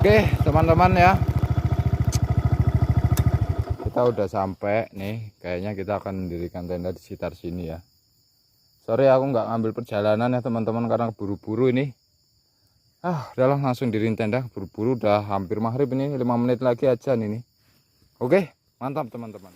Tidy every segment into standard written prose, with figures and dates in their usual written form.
Oke teman-teman ya, kita udah sampai nih. Kayaknya kita akan mendirikan tenda di sekitar sini ya. Sorry aku nggak ngambil perjalanan ya teman-teman karena buru-buru ini. Udahlah langsung diriin tenda, buru-buru udah hampir maghrib ini, 5 menit lagi aja nih. Oke, mantap teman-teman.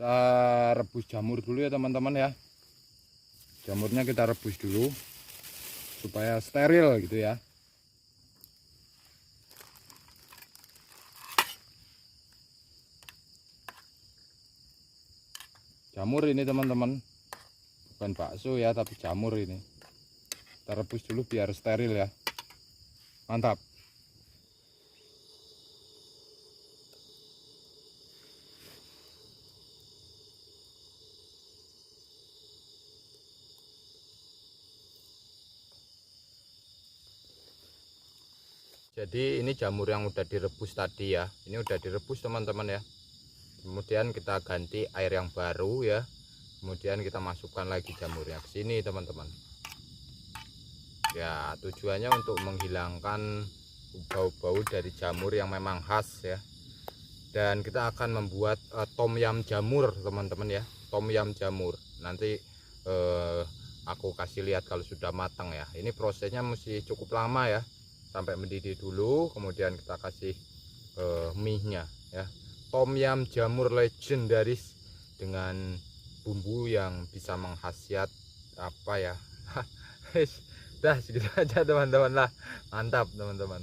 Kita rebus jamur dulu ya teman-teman ya. Jamurnya kita rebus dulu supaya steril gitu ya. Jamur ini teman-teman, bukan bakso ya, tapi jamur ini. Kita rebus dulu biar steril ya. Mantap. Jadi ini jamur yang udah direbus tadi ya. Ini udah direbus teman-teman ya. Kemudian kita ganti air yang baru ya. Kemudian kita masukkan lagi jamurnya ke sini teman-teman. Ya, tujuannya untuk menghilangkan bau-bau dari jamur yang memang khas ya. Dan kita akan membuat tom yam jamur teman-teman ya. Tom yam jamur. Nanti aku kasih lihat kalau sudah matang ya. Ini prosesnya mesti cukup lama ya, sampai mendidih dulu. Kemudian kita kasih mie-nya ya. Tom yam jamur legendaris dengan bumbu yang bisa menghasiat apa ya. Dah segitu aja teman-teman lah. Mantap teman-teman.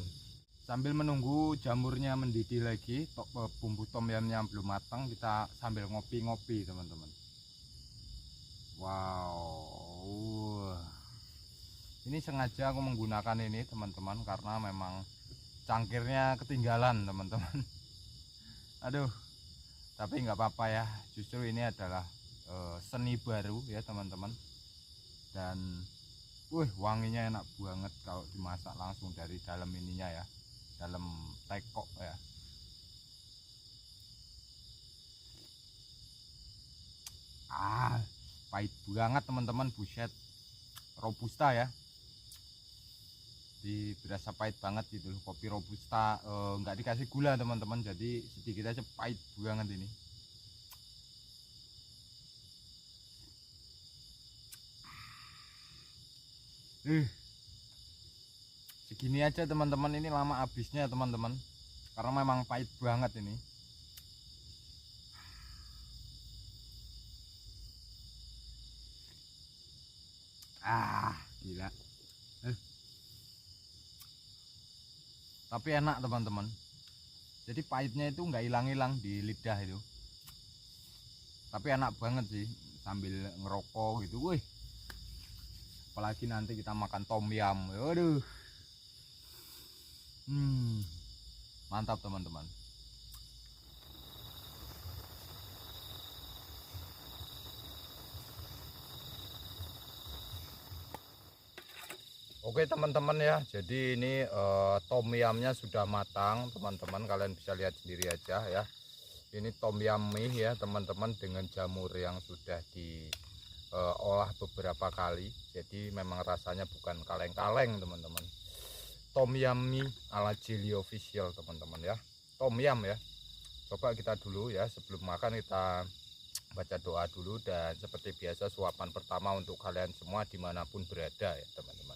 Sambil menunggu jamurnya mendidih lagi, bumbu tom yamnya belum matang, kita sambil ngopi-ngopi teman-teman. Wow, ini sengaja aku menggunakan ini teman-teman karena memang cangkirnya ketinggalan teman-teman. Aduh, tapi nggak apa-apa ya, justru ini adalah seni baru ya teman-teman. Dan wanginya enak banget kalau dimasak langsung dari dalam ininya ya, dalam tekok ya. Pahit banget teman-teman, buset. Robusta ya, berasa pahit banget gitu loh. Kopi robusta nggak dikasih gula teman-teman, jadi sedikit aja pahit banget ini. Segini aja teman-teman, ini lama habisnya teman-teman, karena memang pahit banget ini. Gila. Tapi enak teman-teman, jadi pahitnya itu nggak hilang-hilang di lidah itu. Tapi enak banget sih sambil ngerokok gitu. Apalagi nanti kita makan tom yam. Waduh. Mantap teman-teman. Oke teman-teman ya, jadi ini tom yamnya sudah matang teman-teman, kalian bisa lihat sendiri aja ya. Ini tom yam mie ya teman-teman, dengan jamur yang sudah diolah beberapa kali, jadi memang rasanya bukan kaleng-kaleng teman-teman. Tom yam mie ala Jelly Official teman-teman ya, tom yam ya. Coba kita dulu ya, sebelum makan kita baca doa dulu. Dan seperti biasa, suapan pertama untuk kalian semua dimanapun berada ya teman-teman.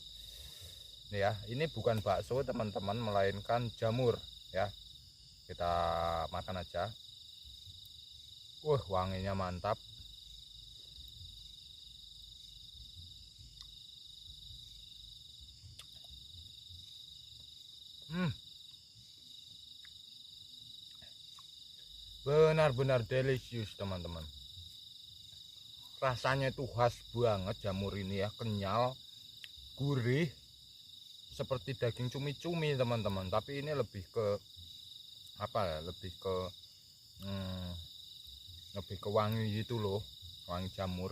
Ya, ini bukan bakso teman-teman, melainkan jamur ya. Kita makan aja. Wanginya mantap. Benar-benar delicious teman-teman. Rasanya itu khas banget jamur ini ya, kenyal, gurih, seperti daging cumi-cumi teman-teman. Tapi ini lebih ke apa ya, lebih ke wangi gitu loh, wangi jamur.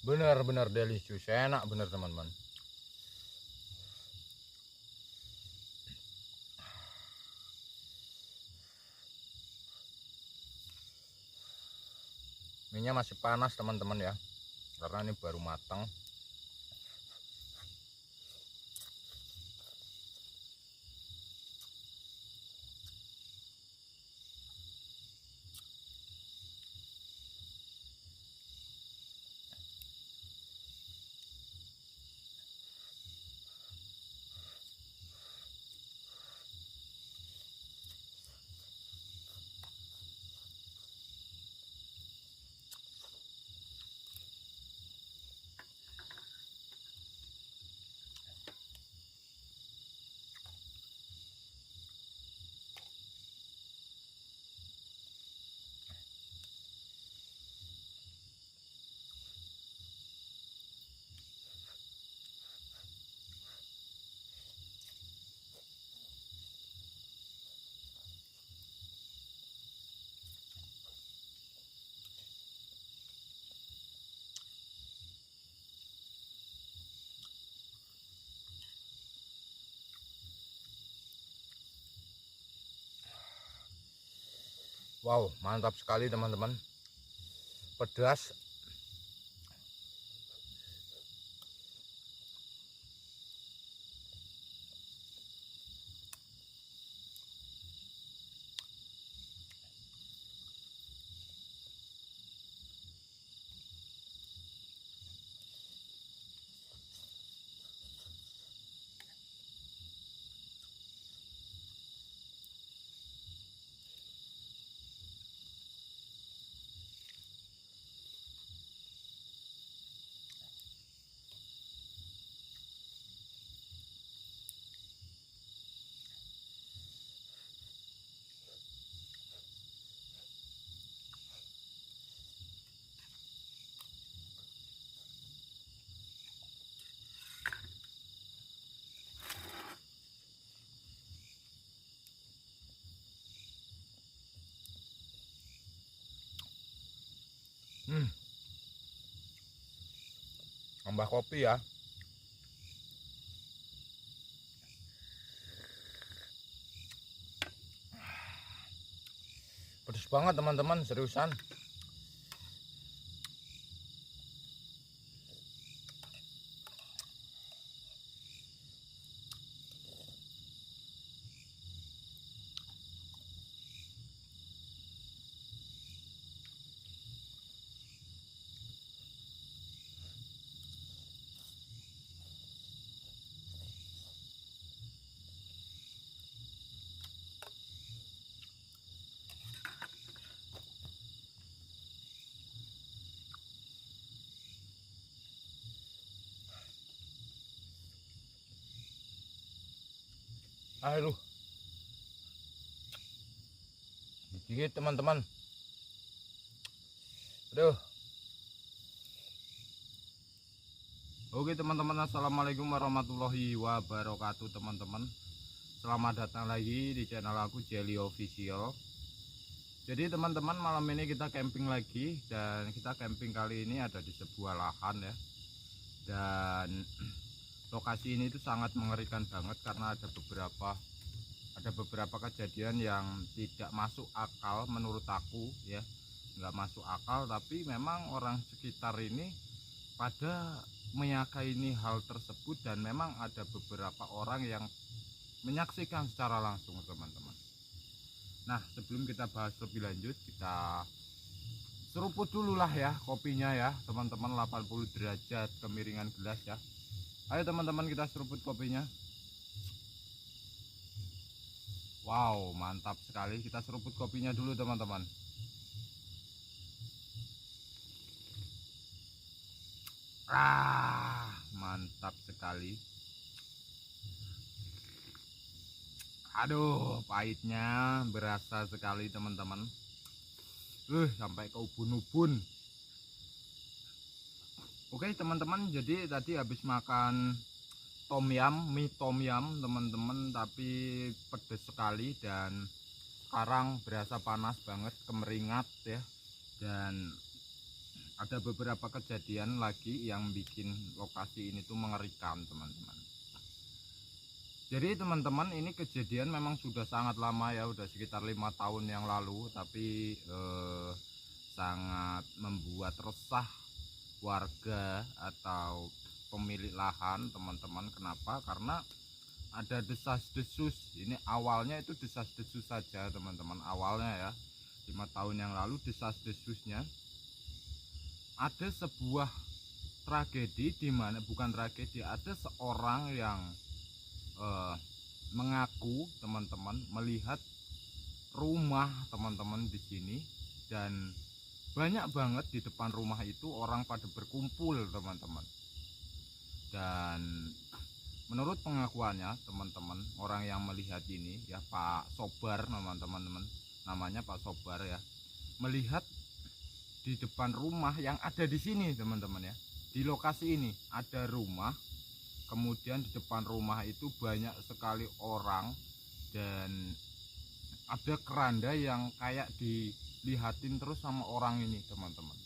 Benar-benar delicious, enak bener teman-teman. Minyak masih panas teman-teman ya, karena ini baru matang. Wow, mantap sekali teman-teman. Pedas. Tambah kopi ya. Pedes banget teman-teman, seriusan. Aduh, gigit teman-teman. Aduh. Oke teman-teman, assalamualaikum warahmatullahi wabarakatuh teman-teman. Selamat datang lagi di channel aku Jelly Official. Jadi teman-teman, malam ini kita camping lagi, dan kita camping kali ini ada di sebuah lahan ya. Dan lokasi ini tuh sangat mengerikan banget karena ada beberapa kejadian yang tidak masuk akal menurut aku ya. Nggak masuk akal, tapi memang orang sekitar ini pada meyakini hal tersebut, dan memang ada beberapa orang yang menyaksikan secara langsung teman-teman. Nah, sebelum kita bahas lebih lanjut, kita seruput dulu lah ya kopinya ya teman-teman, 80 derajat kemiringan gelas ya. Ayo teman-teman, kita seruput kopinya. Wow, mantap sekali. Kita seruput kopinya dulu teman-teman. Mantap sekali. Aduh, pahitnya berasa sekali teman-teman. Sampai ke ubun-ubun. Oke teman-teman, jadi tadi habis makan mie tom yum teman-teman, tapi pedes sekali, dan sekarang berasa panas banget, kemeringat ya. Dan ada beberapa kejadian lagi yang bikin lokasi ini tuh mengerikan teman-teman. Jadi teman-teman, ini kejadian memang sudah sangat lama ya, udah sekitar 5 tahun yang lalu, tapi sangat membuat resah warga atau pemilik lahan teman-teman. Kenapa? Karena ada desas-desus. Ini awalnya itu desas-desus saja teman-teman, awalnya ya, 5 tahun yang lalu desas-desusnya ada sebuah tragedi, di mana bukan tragedi, ada seorang yang mengaku teman-teman melihat rumah teman-teman di sini, dan banyak banget di depan rumah itu orang pada berkumpul teman-teman. Dan menurut pengakuannya teman-teman, orang yang melihat ini ya Pak Sobar teman-teman, namanya Pak Sobar ya, melihat di depan rumah yang ada di sini teman-teman ya, di lokasi ini ada rumah, kemudian di depan rumah itu banyak sekali orang, dan ada keranda yang kayak dilihatin terus sama orang ini teman-teman,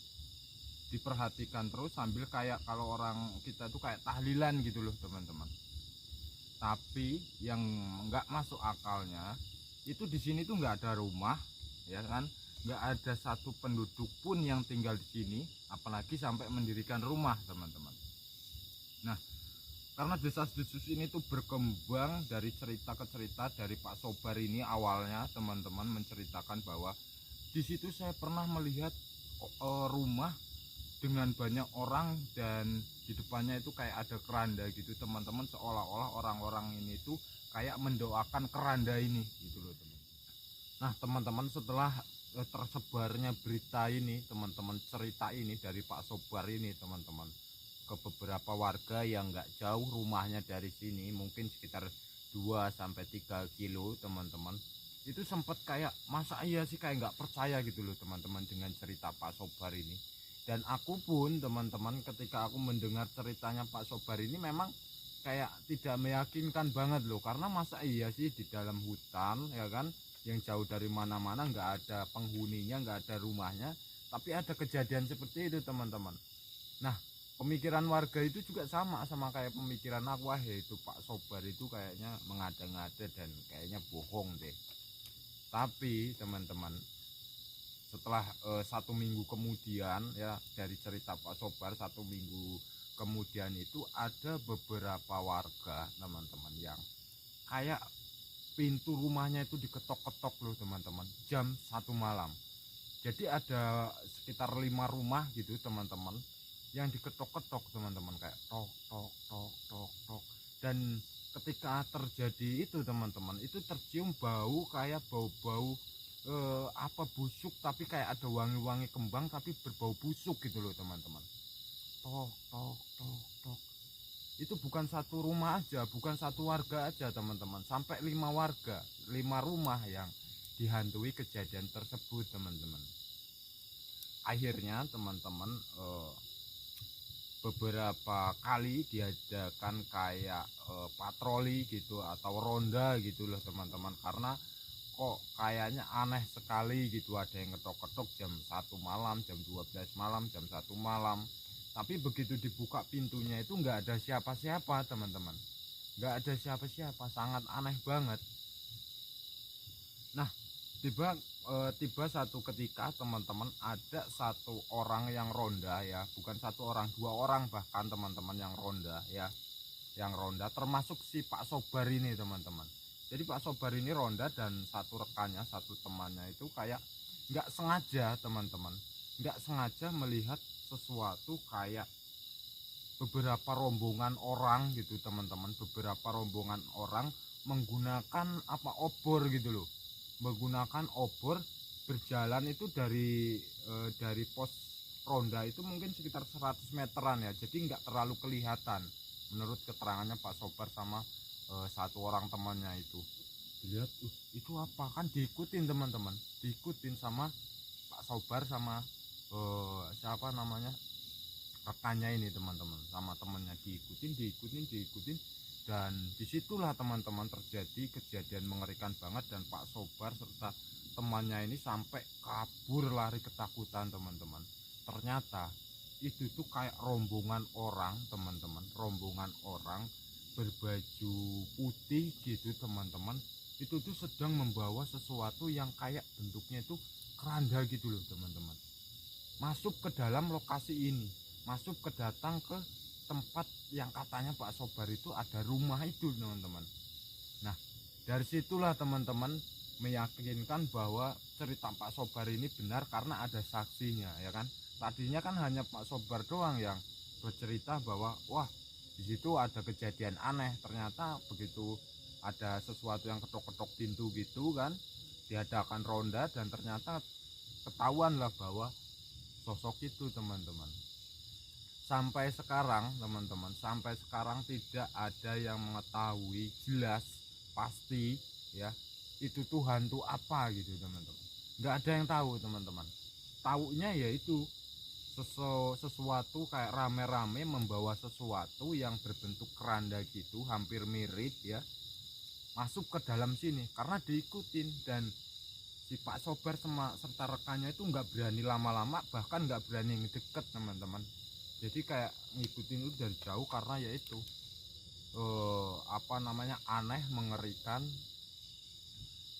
diperhatikan terus sambil kayak kalau orang kita tuh kayak tahlilan gitu loh teman-teman. Tapi yang nggak masuk akalnya itu di sini tuh nggak ada rumah ya kan, nggak ada satu penduduk pun yang tinggal di sini, apalagi sampai mendirikan rumah, teman-teman. Nah, karena desas-desus ini tuh berkembang dari cerita ke cerita dari Pak Sobar ini. Awalnya teman-teman menceritakan bahwa di situ saya pernah melihat rumah dengan banyak orang, dan di depannya itu kayak ada keranda gitu, teman-teman. Seolah-olah orang-orang ini tuh kayak mendoakan keranda ini gitu loh, teman. Nah, teman-teman, setelah tersebarnya berita ini, teman-teman, cerita ini dari Pak Sobar ini, teman-teman, ke beberapa warga yang nggak jauh rumahnya dari sini, mungkin sekitar 2-3 kilo, teman-teman, itu sempat kayak, masa iya sih, kayak nggak percaya gitu loh, teman-teman, dengan cerita Pak Sobar ini. Dan aku pun, teman-teman, ketika aku mendengar ceritanya Pak Sobar ini, memang kayak tidak meyakinkan banget loh, karena masa iya sih di dalam hutan, ya kan, yang jauh dari mana-mana, nggak ada penghuninya, nggak ada rumahnya, tapi ada kejadian seperti itu, teman-teman. Nah, pemikiran warga itu juga sama kayak pemikiran aku, yaitu Pak Sobar itu kayaknya mengada-ngada dan kayaknya bohong deh. Tapi teman-teman, setelah 1 minggu kemudian, ya, dari cerita Pak Sobar, 1 minggu kemudian itu ada beberapa warga, teman-teman, yang kayak pintu rumahnya itu diketok-ketok loh, teman-teman, jam 1 malam. Jadi ada sekitar 5 rumah gitu, teman-teman, yang diketok-ketok, teman-teman, kayak tok tok tok tok tok. Dan ketika terjadi itu, teman-teman, itu tercium bau kayak bau-bau apa, busuk, tapi kayak ada wangi-wangi kembang tapi berbau busuk gitu loh, teman-teman. Tok tok tok tok. Itu bukan satu rumah aja, bukan satu warga aja, teman-teman, sampai 5 warga, 5 rumah yang dihantui kejadian tersebut, teman-teman. Akhirnya, teman-teman, beberapa kali diadakan kayak patroli gitu atau ronda gitu loh, teman-teman, karena kok kayaknya aneh sekali gitu. Ada yang ketok-ketok jam 1 malam, jam 12 malam, jam 1 malam, tapi begitu dibuka pintunya itu nggak ada siapa-siapa, teman-teman, nggak ada siapa-siapa, sangat aneh banget. Nah, tiba satu ketika, teman-teman, ada satu orang yang ronda, ya, bukan satu orang, 2 orang bahkan, teman-teman, yang ronda, ya, yang ronda, termasuk si Pak Sobar ini, teman-teman. Jadi Pak Sobar ini ronda, dan satu rekannya, satu temannya itu kayak nggak sengaja, teman-teman, nggak sengaja melihat sesuatu kayak beberapa rombongan orang gitu, teman-teman, beberapa rombongan orang menggunakan apa, obor gitu loh, menggunakan obor, berjalan itu dari pos ronda itu mungkin sekitar 100 meteran, ya, jadi nggak terlalu kelihatan menurut keterangannya Pak Sobar sama satu orang temannya itu. Dilihat, itu apa, kan diikutin, teman-teman, diikutin sama Pak Sobar sama siapa namanya, rekannya ini, teman-teman, sama temennya, diikutin. Dan disitulah, teman-teman, terjadi kejadian mengerikan banget, dan Pak Sobar serta temannya ini sampai kabur lari ketakutan, teman-teman. Ternyata itu tuh kayak rombongan orang, teman-teman, rombongan orang berbaju putih gitu, teman-teman. Itu tuh sedang membawa sesuatu yang kayak bentuknya itu keranda gitu loh, teman-teman, masuk ke dalam lokasi ini, masuk ke datang ke tempat yang katanya Pak Sobar itu ada rumah itu, teman-teman. Nah, dari situlah, teman-teman, meyakinkan bahwa cerita Pak Sobar ini benar karena ada saksinya, ya kan. Tadinya kan hanya Pak Sobar doang yang bercerita bahwa wah, di situ ada kejadian aneh. Ternyata begitu ada sesuatu yang ketok-ketok pintu gitu kan, diadakan ronda, dan ternyata ketahuan lah bahwa sosok itu, teman-teman. Sampai sekarang, teman-teman, sampai sekarang tidak ada yang mengetahui jelas pasti, ya, itu tuh hantu apa gitu, teman-teman. Nggak ada yang tahu, teman-teman. Taunya yaitu sesuatu kayak rame-rame membawa sesuatu yang berbentuk keranda gitu, hampir mirip, ya, masuk ke dalam sini karena diikutin. Dan si Pak Sobar serta rekannya itu nggak berani lama-lama, bahkan nggak berani ngedeket, teman-teman. Jadi kayak ngikutin itu dari jauh, karena yaitu apa namanya, aneh, mengerikan.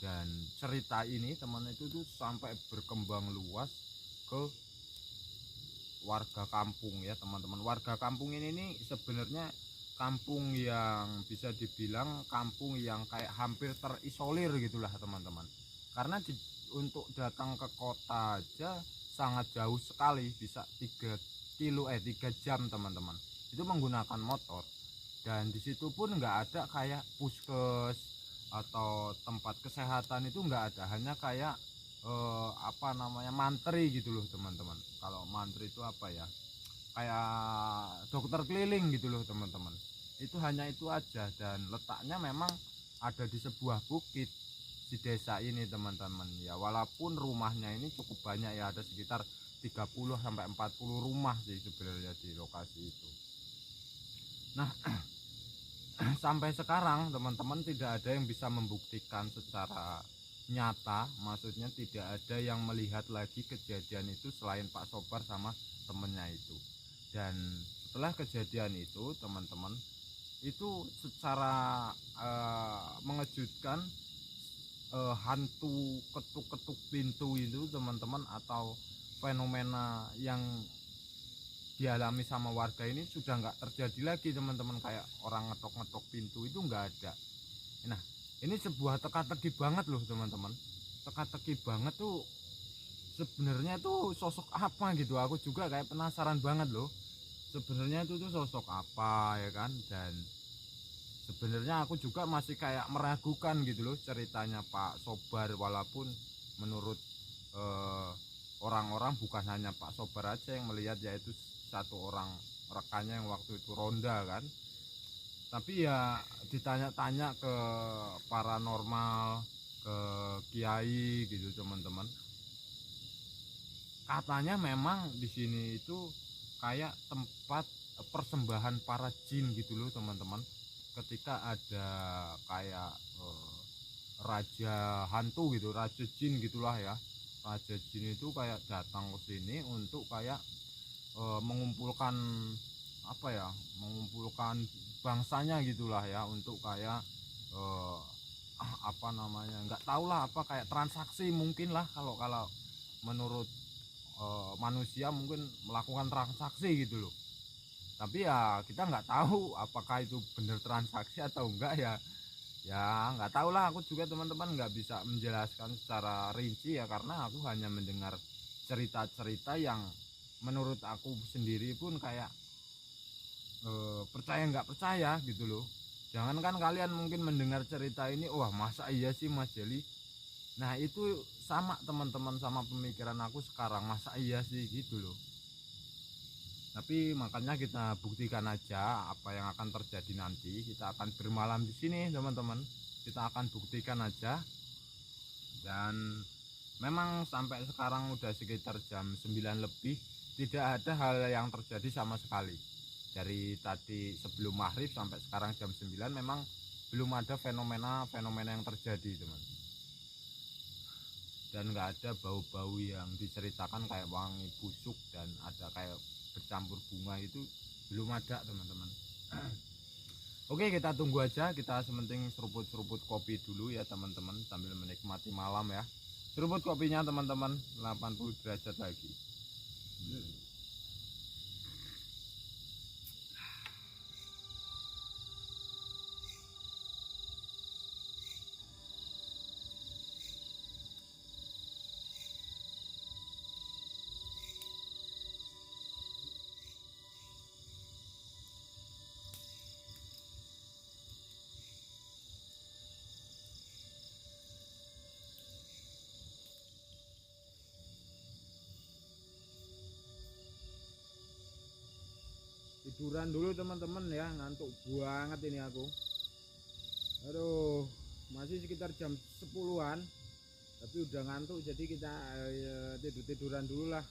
Dan cerita ini teman itu tuh sampai berkembang luas ke warga kampung ya teman-teman. Warga kampung ini nih sebenarnya kampung yang bisa dibilang kampung yang kayak hampir terisolir gitulah teman-teman. Karena untuk datang ke kota aja sangat jauh sekali, bisa 3 jam teman-teman. Itu menggunakan motor. Dan disitu pun nggak ada kayak puskes atau tempat kesehatan, itu nggak ada, hanya kayak apa namanya, mantri gitu loh teman-teman. Kalau mantri itu apa ya, kayak dokter keliling gitu loh teman-teman. Itu hanya itu aja, dan letaknya memang ada di sebuah bukit di desa ini teman-teman ya. Walaupun rumahnya ini cukup banyak ya, ada sekitar 30 sampai 40 rumah sih sebenarnya di lokasi itu. Nah, sampai sekarang teman-teman tidak ada yang bisa membuktikan secara nyata, maksudnya tidak ada yang melihat lagi kejadian itu selain Pak Sobar sama temennya itu. Dan setelah kejadian itu teman-teman, itu secara mengejutkan, hantu ketuk-ketuk pintu itu teman-teman, atau fenomena yang dialami sama warga ini sudah nggak terjadi lagi teman-teman. Kayak orang ngetok-ngetok pintu itu nggak ada. Nah, ini sebuah teka-teki banget loh teman-teman. Teka-teki banget tuh, sebenarnya tuh sosok apa gitu. Aku juga kayak penasaran banget loh, sebenarnya itu tuh sosok apa ya kan. Dan sebenarnya aku juga masih kayak meragukan gitu loh ceritanya Pak Sobar, walaupun menurut orang-orang bukan hanya Pak Sobar aja yang melihat, yaitu satu orang rekannya yang waktu itu ronda kan. Tapi ya ditanya-tanya ke paranormal, ke kiai gitu teman-teman, katanya memang di sini itu kayak tempat persembahan para jin gitu loh teman-teman. Ketika ada kayak raja hantu gitu, raja jin gitulah ya. Raja jin itu kayak datang ke sini untuk kayak mengumpulkan apa ya, mengumpulkan bangsanya gitulah ya, untuk kayak apa namanya, nggak tahu lah, apa kayak transaksi mungkin lah, kalau menurut manusia mungkin melakukan transaksi gitu loh. Tapi ya kita nggak tahu apakah itu benar transaksi atau enggak ya. Ya nggak tahu lah, aku juga teman-teman nggak bisa menjelaskan secara rinci ya, karena aku hanya mendengar cerita-cerita yang menurut aku sendiri pun kayak percaya nggak percaya gitu loh. Jangankan kalian mungkin mendengar cerita ini, wah masa iya sih Mas Jeli. Nah itu sama teman-teman, sama pemikiran aku sekarang, masa iya sih gitu loh. Tapi makanya kita buktikan aja apa yang akan terjadi nanti. Kita akan bermalam di sini teman-teman, kita akan buktikan aja. Dan memang sampai sekarang udah sekitar jam 9 lebih, tidak ada hal yang terjadi sama sekali. Dari tadi sebelum maghrib sampai sekarang jam 9 memang belum ada fenomena yang terjadi teman. Dan nggak ada bau-bau yang diceritakan kayak wangi busuk dan ada kayak bercampur bunga, itu belum ada teman-teman. Oke, kita tunggu aja, kita sementing seruput-seruput kopi dulu ya teman-teman, sambil menikmati malam ya. Seruput kopinya teman-teman, 80 derajat lagi. Tiduran dulu teman-teman ya, ngantuk banget ini aku. Aduh, masih sekitar jam 10-an, tapi udah ngantuk, jadi kita tiduran dulu lah.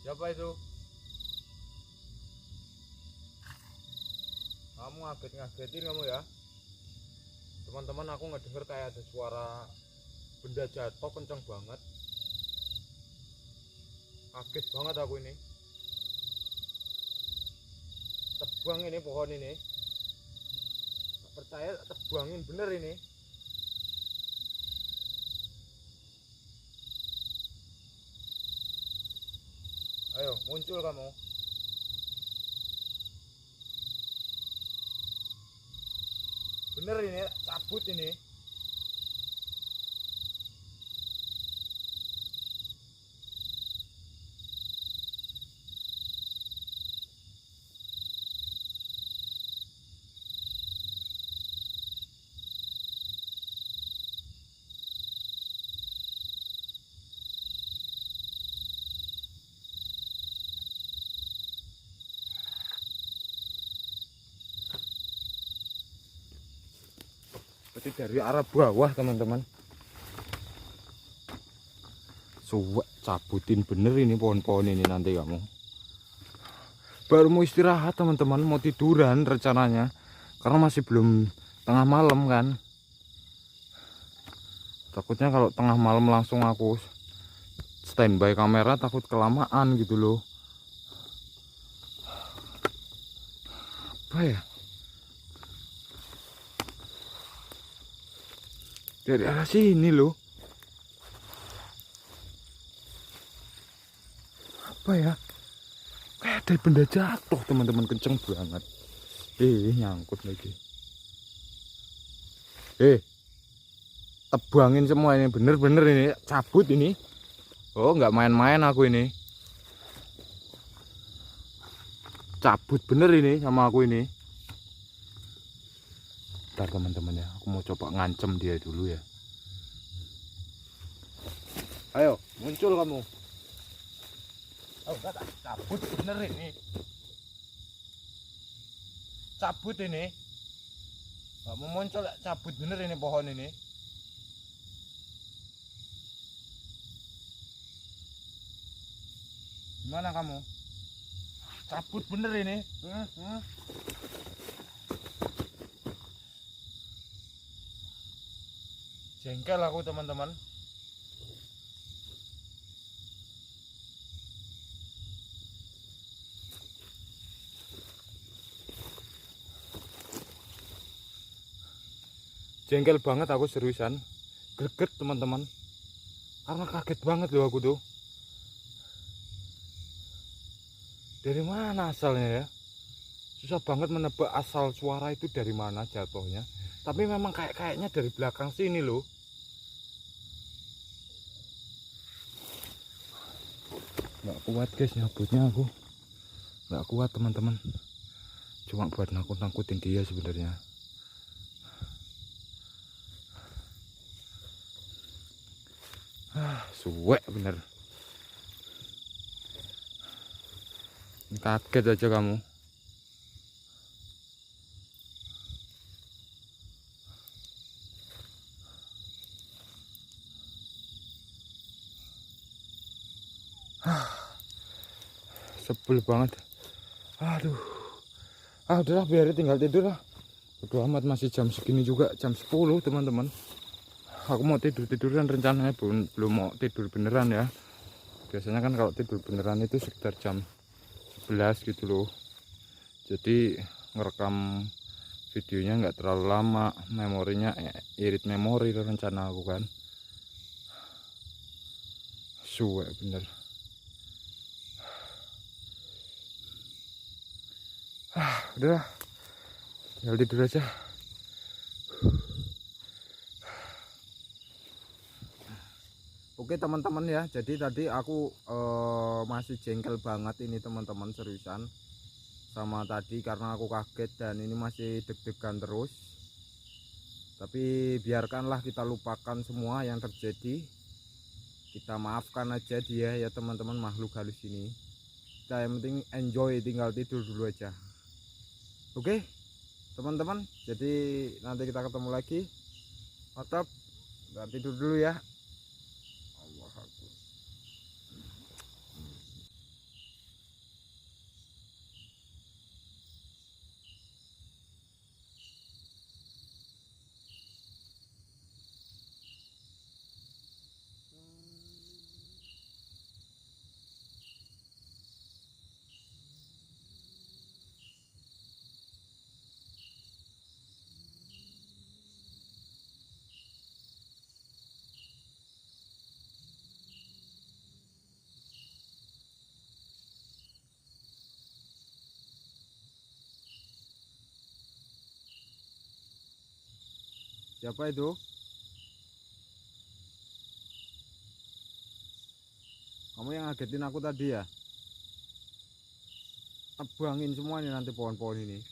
Siapa itu? Kamu ngagetin kamu ya. Teman-teman, aku ngedenger kayak ada suara benda jatuh kenceng banget. Kaget banget aku ini. Tebang ini pohon ini. Gak percaya, tebangin bener ini. Ayo muncul kamu. Bener ini, cabut ini. Berarti dari arah bawah teman-teman. Suwek, cabutin bener ini pohon-pohon ini nanti kamu. Baru mau istirahat teman-teman, mau tiduran rencananya. Karena masih belum tengah malam kan. Takutnya kalau tengah malam langsung aku standby kamera, takut kelamaan gitu loh. Apa ya? Dari arah sini loh. Apa ya? Kayak ada benda jatuh teman-teman, kenceng banget. Nyangkut lagi. Tebangin semua ini, bener-bener ini, cabut ini. Oh, nggak main-main aku ini. Cabut bener ini sama aku ini. Bentar teman-teman ya, aku mau coba ngancem dia dulu ya. Ayo, muncul kamu. Oh, enggak, cabut bener ini. Cabut ini. Nggak mau muncul, cabut bener ini pohon ini. Gimana kamu? Cabut bener ini. Jengkel aku teman-teman. Jengkel banget aku seriusan. Greget teman-teman. Karena kaget banget loh aku tuh. Dari mana asalnya ya? Susah banget menebak asal suara itu dari mana jatuhnya. Tapi memang kayaknya dari belakang sini loh. Nggak kuat guys nyabutnya aku. Nggak kuat teman-teman. Cuma buat nakut-nakutin dia sebenarnya. Suwek bener. Kaget aja kamu. Sebel banget. Aduh. Udahlah biarin tinggal tidur lah. Bodo amat, masih jam segini juga, jam 10 teman-teman. Aku mau tidur-tiduran rencananya, belum mau tidur beneran ya. Biasanya kan kalau tidur beneran itu sekitar jam 11 gitu loh. Jadi ngerekam videonya nggak terlalu lama, memorinya irit memori rencana aku kan. Suwe bener. Udah tinggal tidur aja. Oke teman-teman ya, jadi tadi aku masih jengkel banget ini teman-teman, seriusan sama tadi karena aku kaget dan ini masih deg-degan terus. Tapi biarkanlah, kita lupakan semua yang terjadi, kita maafkan aja dia ya teman-teman, makhluk halus ini. Kita yang penting enjoy, tinggal tidur dulu aja. Oke teman-teman, jadi nanti kita ketemu lagi. Mantap, kita tidur dulu ya. Siapa itu? Kamu yang ngagetin aku tadi ya? Abangin semua nih nanti pohon-pohon ini.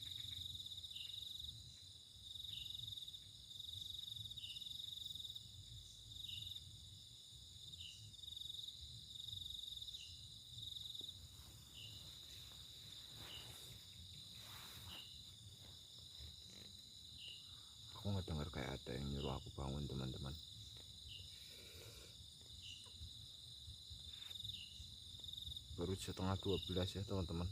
Aku nggak dengar kayak ada yang nyuruh aku bangun, teman-teman. Baru setengah 12 ya, teman-teman.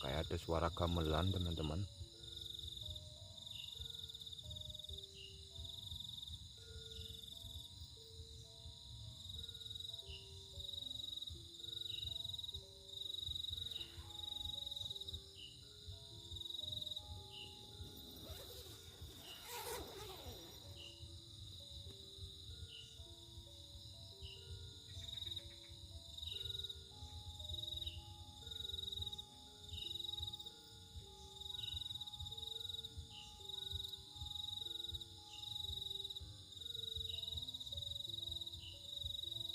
Kayak ada suara gamelan, teman-teman.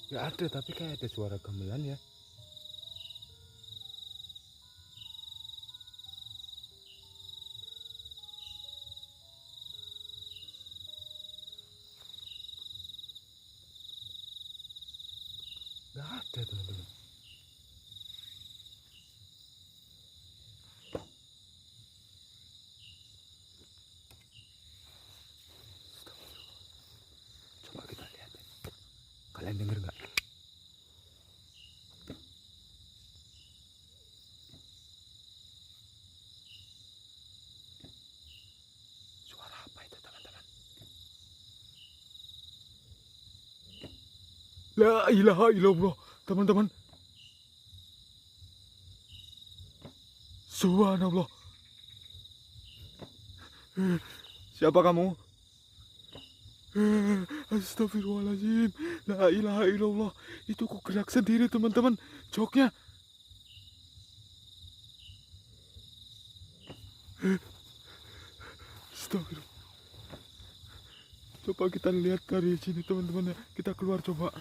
Ya ada, tapi kayak ada suara gamelan ya. Gak ada, teman-teman. Coba kita lihat. Kalian denger nggak? Suara apa itu, teman-teman? La ilaha illallah, teman-teman. Subhanallah. Siapa kamu? Astagfirullahaladzim. La ilaha illallah. Itu kok gerak sendiri, teman-teman. Joknya. Astagfirullah. Coba kita lihat dari sini, teman-teman ya. Kita keluar coba.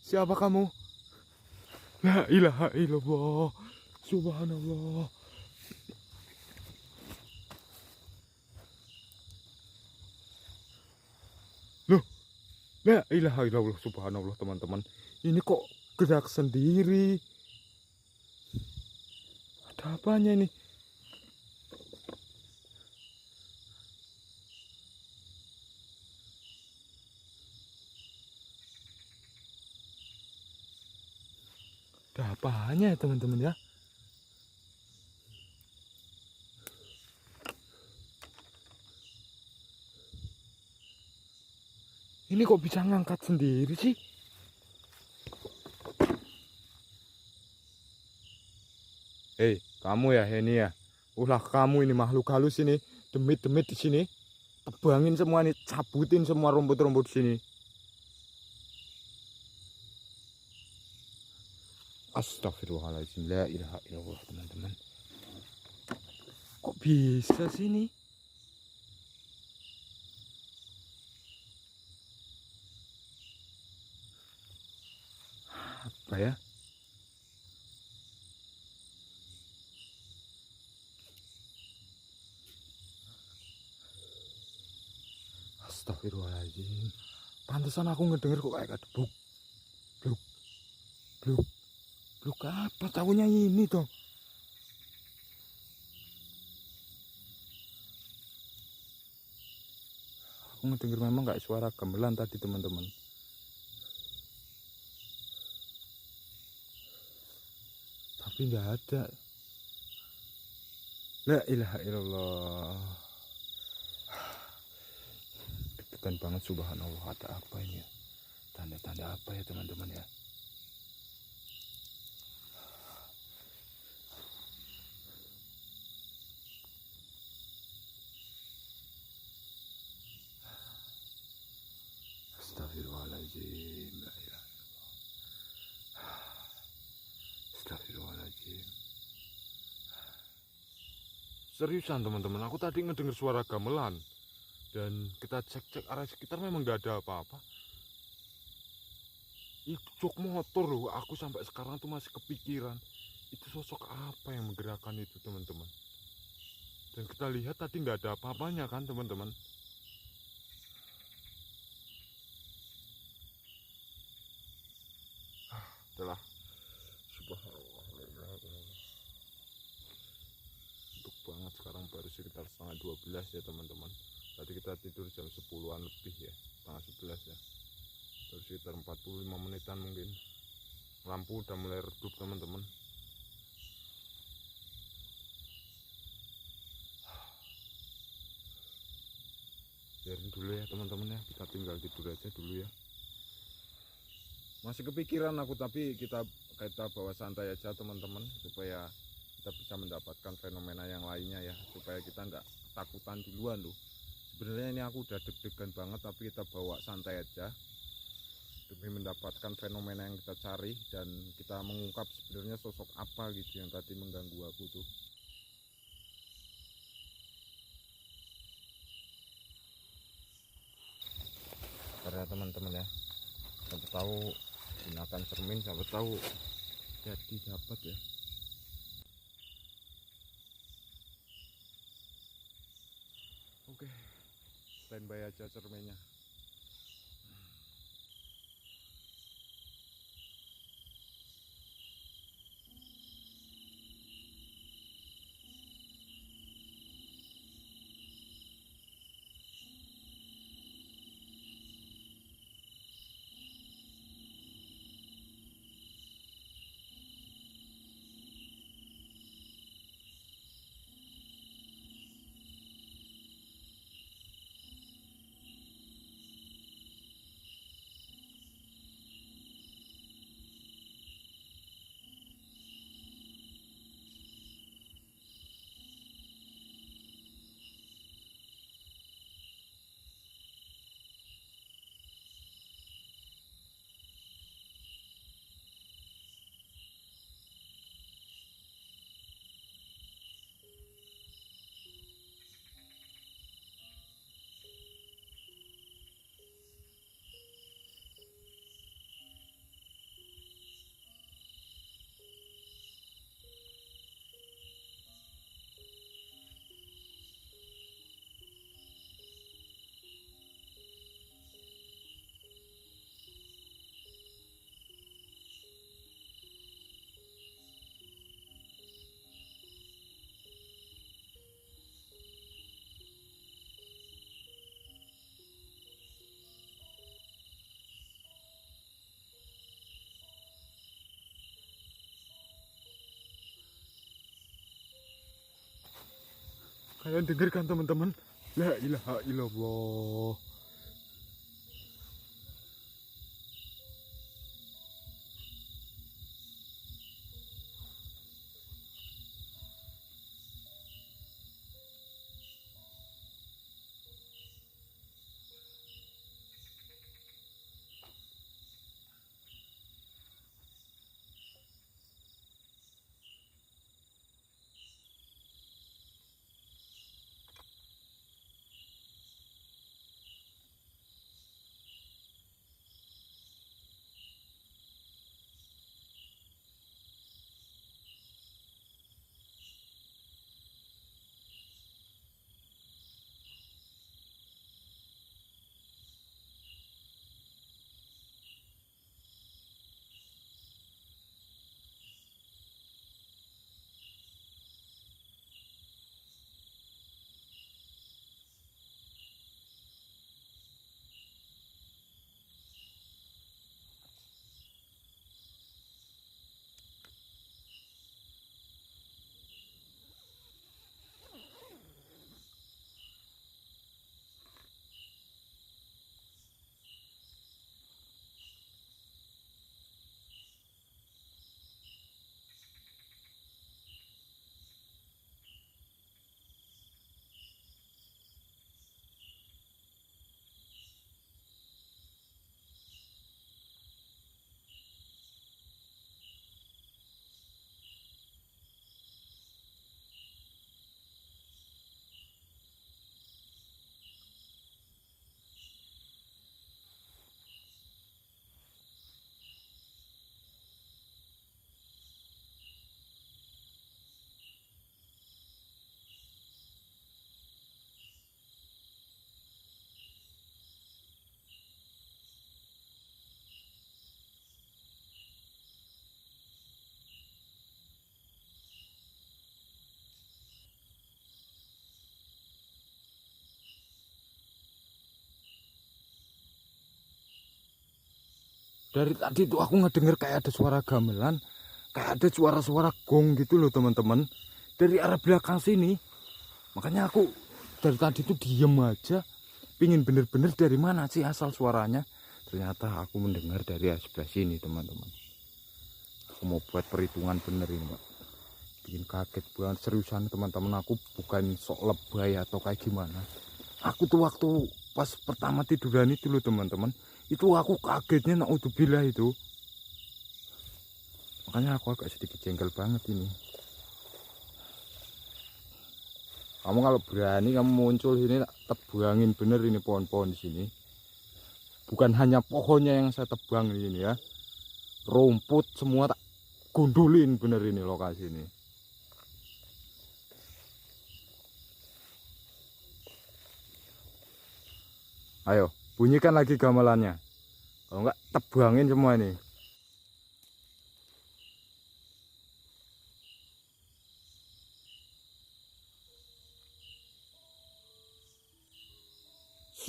Siapa kamu? La ilaha illallah. Subhanallah. Loh, la ilaha illallah, subhanallah, teman-teman. Ini kok gerak sendiri? Ada apanya ini? Ada apanya ya, teman-teman ya? Ini kok bisa ngangkat sendiri sih? Kamu ya ini ya. Ulah kamu ini makhluk halus ini. Demit-demit di sini. Tebangin semua nih, cabutin semua rumput-rumput di sini. Astagfirullahaladzim. La ilaha illallah, teman-teman. Kok bisa sini? Apa ya? Astagfirullahaladzim. Pantesan aku ngedenger kok kayak bluk, bluk, bluk, bluk apa? Tahunya ini dong. Aku ngedenger memang kayak suara gamelan tadi, teman-teman. Tapi nggak ada. La ilaha illallah. Deg-degan banget, subhanallah. Ada apa ini ya? Tanda-tanda apa ya, teman-teman ya? Astagfirullahaladzim, la ilaha illallah. Astagfirullahaladzim. Seriusan teman-teman, aku tadi ngedenger suara gamelan dan kita cek-cek arah sekitar memang nggak ada apa-apa. Itu jok motor loh, aku sampai sekarang tuh masih kepikiran itu sosok apa yang menggerakkan itu teman-teman. Dan kita lihat tadi nggak ada apa-apanya kan teman-teman. Itulah subhanallah, la ilaha illallah. Untuk banget sekarang baru sekitar setengah 12 ya teman-teman. Tadi kita tidur jam 10-an lebih ya, setengah 11 ya. Baru sekitar 45 menitan mungkin. Lampu udah mulai redup teman-teman. Biarin dulu ya teman-teman ya, kita tinggal tidur aja dulu ya. Masih kepikiran aku, tapi kita bawa santai aja teman-teman, supaya kita bisa mendapatkan fenomena yang lainnya ya, supaya kita nggak takutan duluan loh. Sebenarnya ini aku udah deg-degan banget, tapi kita bawa santai aja demi mendapatkan fenomena yang kita cari, dan kita mengungkap sebenarnya sosok apa gitu yang tadi mengganggu aku tuh. Karena teman-teman ya, siapa tahu gunakan cermin, siapa tahu jadi dapat ya. Oke, standby aja cerminnya. Kalian dengarkan teman-teman? La ilaha illallah. Dari tadi tuh aku ngedenger kayak ada suara gamelan, kayak ada suara-suara gong gitu loh teman-teman. Dari arah belakang sini. Makanya aku dari tadi tuh diem aja. Pingin bener-bener dari mana sih asal suaranya. Ternyata aku mendengar dari arah sebelah sini teman-teman. Aku mau buat perhitungan bener ini Pak. Bikin kaget banget seriusan teman-teman. Aku bukan sok lebay atau kayak gimana. Aku tuh waktu pas pertama tiduran itu loh teman-teman. Itu aku kagetnya naudzubillah itu. Makanya aku agak sedikit jengkel banget ini. Kamu kalau berani kamu muncul sini tebangin bener ini pohon-pohon di sini. Bukan hanya pohonnya yang saya tebang ini ya. Rumput semua tak gundulin bener ini lokasi ini. Ayo, bunyikan lagi gamelannya. Kalau enggak tebangin semua ini.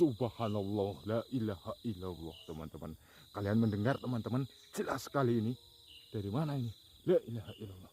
Subhanallah, la ilaha illallah teman-teman. Kalian mendengar teman-teman jelas sekali ini. Dari mana ini? La ilaha illallah.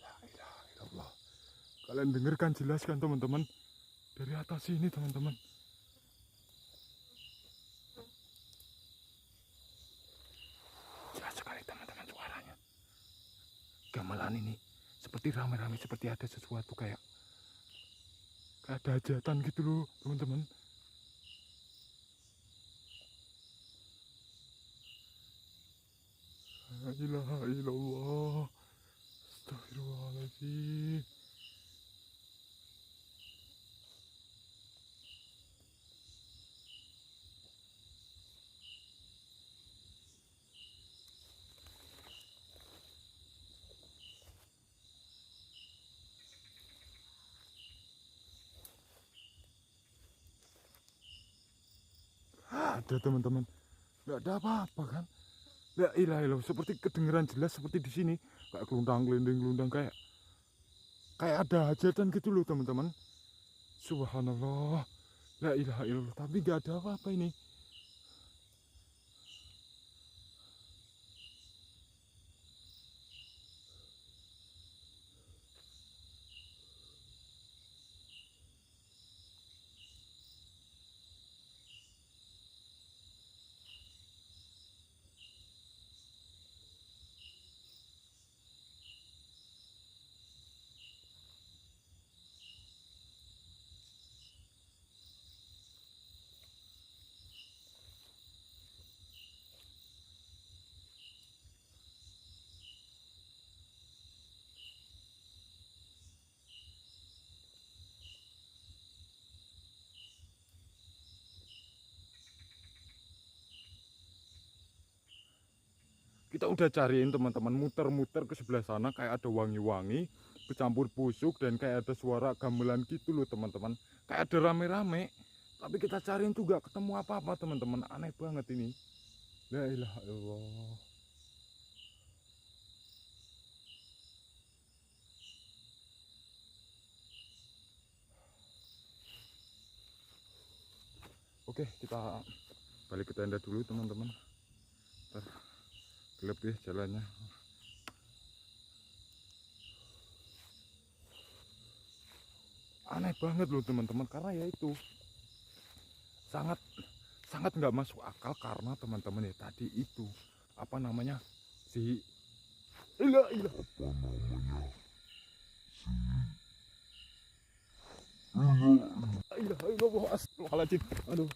La ilaha illallah. Kalian dengarkan jelas kan teman-teman? Dari atas sini teman-teman. Jelas sekali teman-teman suaranya. Gamelan ini seperti rame-rame, seperti ada sesuatu kayak ada hajatan gitu loh teman-teman. La ilaha illallah. Astagfirullahaladzim. Ada teman-teman. Nggak ada apa-apa kan? La ilaha illallah. Seperti kedengeran jelas seperti di sini. Kayak kelundang, gelinding, gelundang kayak ada hajatan gitu loh teman-teman. Subhanallah. La ilaha illallah. Tapi nggak ada apa-apa ini. Kita udah cariin teman-teman, muter-muter ke sebelah sana kayak ada wangi-wangi bercampur busuk dan kayak ada suara gamelan gitu loh teman-teman. Kayak ada rame-rame. Tapi kita cariin tuh gak ketemu apa-apa teman-teman. Aneh banget ini. La ilaha illallah. Oke, kita balik ke tenda dulu teman-teman. Ntar gelap ya jalannya. Aneh banget loh teman-teman, karena ya itu sangat nggak masuk akal karena teman-teman ya tadi itu apa namanya si ilah astagfirullahaladzim. Aduh,